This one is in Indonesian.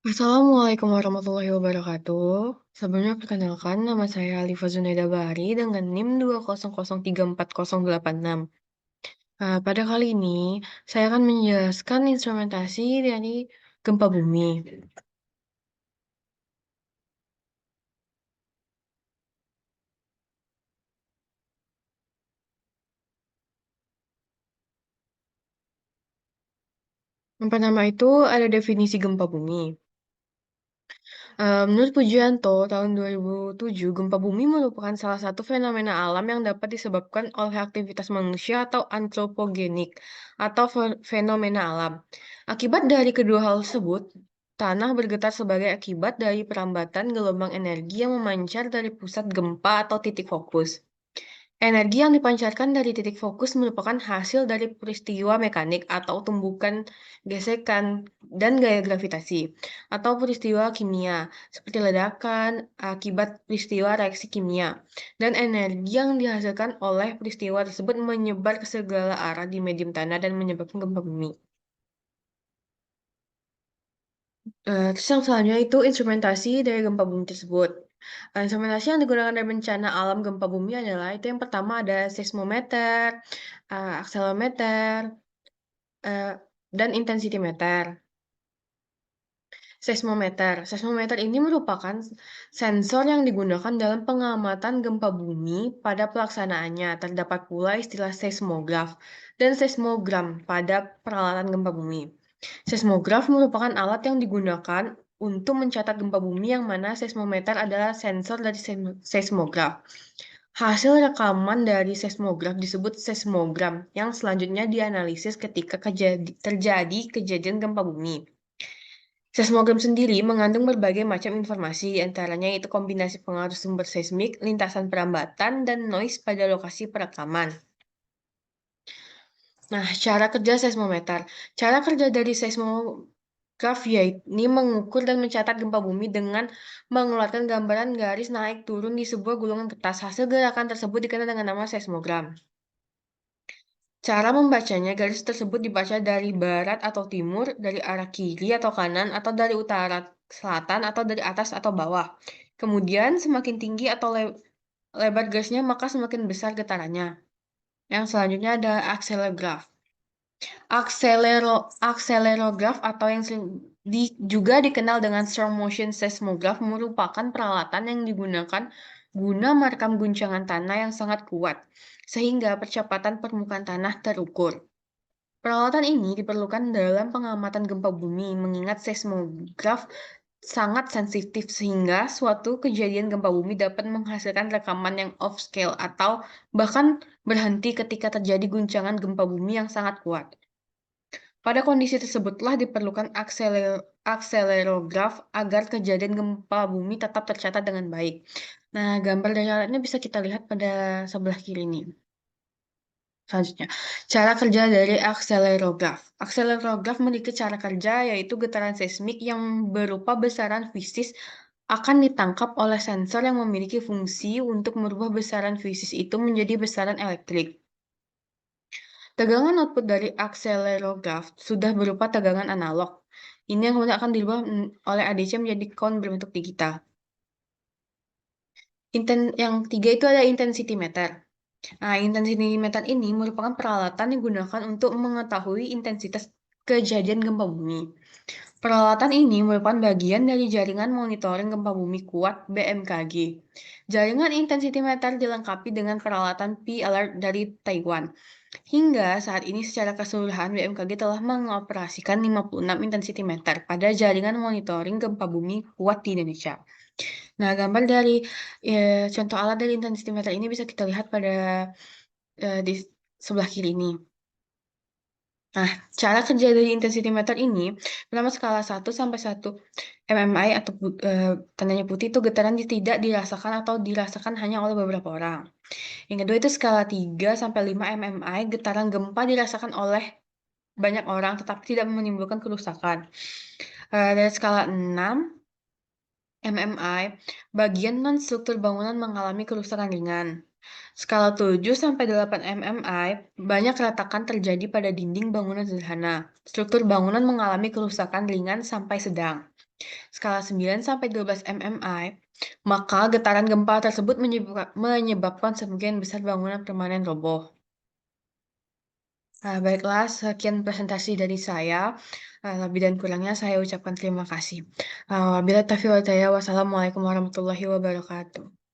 Assalamualaikum warahmatullahi wabarakatuh. Sebelumnya perkenalkan nama saya Alifa Zunaida Bahri dengan NIM 200340806. Pada kali ini saya akan menjelaskan instrumentasi dari gempa bumi. Yang pertama itu ada definisi gempa bumi. Menurut Pujianto, tahun 2007, gempa bumi merupakan salah satu fenomena alam yang dapat disebabkan oleh aktivitas manusia atau antropogenik atau fenomena alam. Akibat dari kedua hal tersebut, tanah bergetar sebagai akibat dari perambatan gelombang energi yang memancar dari pusat gempa atau titik fokus. Energi yang dipancarkan dari titik fokus merupakan hasil dari peristiwa mekanik atau tumbukan gesekan dan gaya gravitasi, atau peristiwa kimia, seperti ledakan akibat peristiwa reaksi kimia. Dan energi yang dihasilkan oleh peristiwa tersebut menyebar ke segala arah di medium tanah dan menyebabkan gempa bumi. Terus yang selanjutnya itu instrumentasi dari gempa bumi tersebut. Instrumentasi yang digunakan dari bencana alam gempa bumi adalah itu yang pertama ada seismometer, akselerometer, eee, dan intensitimeter. Seismometer ini merupakan sensor yang digunakan dalam pengamatan gempa bumi pada pelaksanaannya. Terdapat pula istilah seismograf dan seismogram pada peralatan gempa bumi. Seismograf merupakan alat yang digunakan untuk mencatat gempa bumi yang mana seismometer adalah sensor dari seismograf. Hasil rekaman dari seismograf disebut seismogram yang selanjutnya dianalisis ketika terjadi kejadian gempa bumi. Seismogram sendiri mengandung berbagai macam informasi, antaranya itu kombinasi pengaruh sumber seismik, lintasan perambatan, dan noise pada lokasi perekaman. Nah, cara kerja seismometer. Cara kerja dari seismograf yaitu mengukur dan mencatat gempa bumi dengan mengeluarkan gambaran garis naik turun di sebuah gulungan kertas. Hasil gerakan tersebut dikenal dengan nama seismogram. Cara membacanya, garis tersebut dibaca dari barat atau timur, dari arah kiri atau kanan, atau dari utara, selatan, atau dari atas atau bawah. Kemudian, semakin tinggi atau lebar garisnya, maka semakin besar getarannya. Yang selanjutnya ada akselerograf. Akselerograf atau yang juga dikenal dengan strong motion seismograph merupakan peralatan yang digunakan guna merekam guncangan tanah yang sangat kuat, sehingga percepatan permukaan tanah terukur. Peralatan ini diperlukan dalam pengamatan gempa bumi, mengingat seismograf sangat sensitif sehingga suatu kejadian gempa bumi dapat menghasilkan rekaman yang off-scale atau bahkan berhenti ketika terjadi guncangan gempa bumi yang sangat kuat. Pada kondisi tersebutlah diperlukan akselerograf agar kejadian gempa bumi tetap tercatat dengan baik. Nah, gambar dari alatnya bisa kita lihat pada sebelah kiri nih. Selanjutnya, cara kerja dari akselerograf. Akselerograf memiliki cara kerja yaitu getaran seismik yang berupa besaran fisis akan ditangkap oleh sensor yang memiliki fungsi untuk merubah besaran fisis itu menjadi besaran elektrik. Tegangan output dari akselerograf sudah berupa tegangan analog. Ini yang kemudian akan dirubah oleh ADC menjadi count berbentuk digital. Yang tiga itu ada intensitimeter. Nah, intensitimeter ini merupakan peralatan yang digunakan untuk mengetahui intensitas kejadian gempa bumi. Peralatan ini merupakan bagian dari jaringan monitoring gempa bumi kuat BMKG. Jaringan intensitimeter dilengkapi dengan peralatan P-Alert dari Taiwan. Hingga saat ini secara keseluruhan BMKG telah mengoperasikan 56 intensitimeter pada jaringan monitoring gempa bumi kuat di Indonesia. Nah, gambar dari contoh alat dari intensitimeter ini bisa kita lihat pada di sebelah kiri ini. Nah, cara kerja dari intensitimeter ini, pertama skala 1 sampai 1 mmI atau tandanya putih itu getaran tidak dirasakan atau dirasakan hanya oleh beberapa orang. Yang kedua itu skala 3 sampai 5 mmI, getaran gempa dirasakan oleh banyak orang tetapi tidak menimbulkan kerusakan. Dari skala 6 mmI, bagian non-struktur bangunan mengalami kerusakan ringan. Skala 7 sampai 8 mmI, banyak retakan terjadi pada dinding bangunan sederhana. Struktur bangunan mengalami kerusakan ringan sampai sedang. Skala 9 sampai 12 mmI, maka getaran gempa tersebut menyebabkan sebagian besar bangunan permanen roboh. Nah, baiklah, sekian presentasi dari saya. Lebih dan kurangnya saya ucapkan terima kasih. Wabillahi taufiq wal hidayah. Wassalamualaikum warahmatullahi wabarakatuh.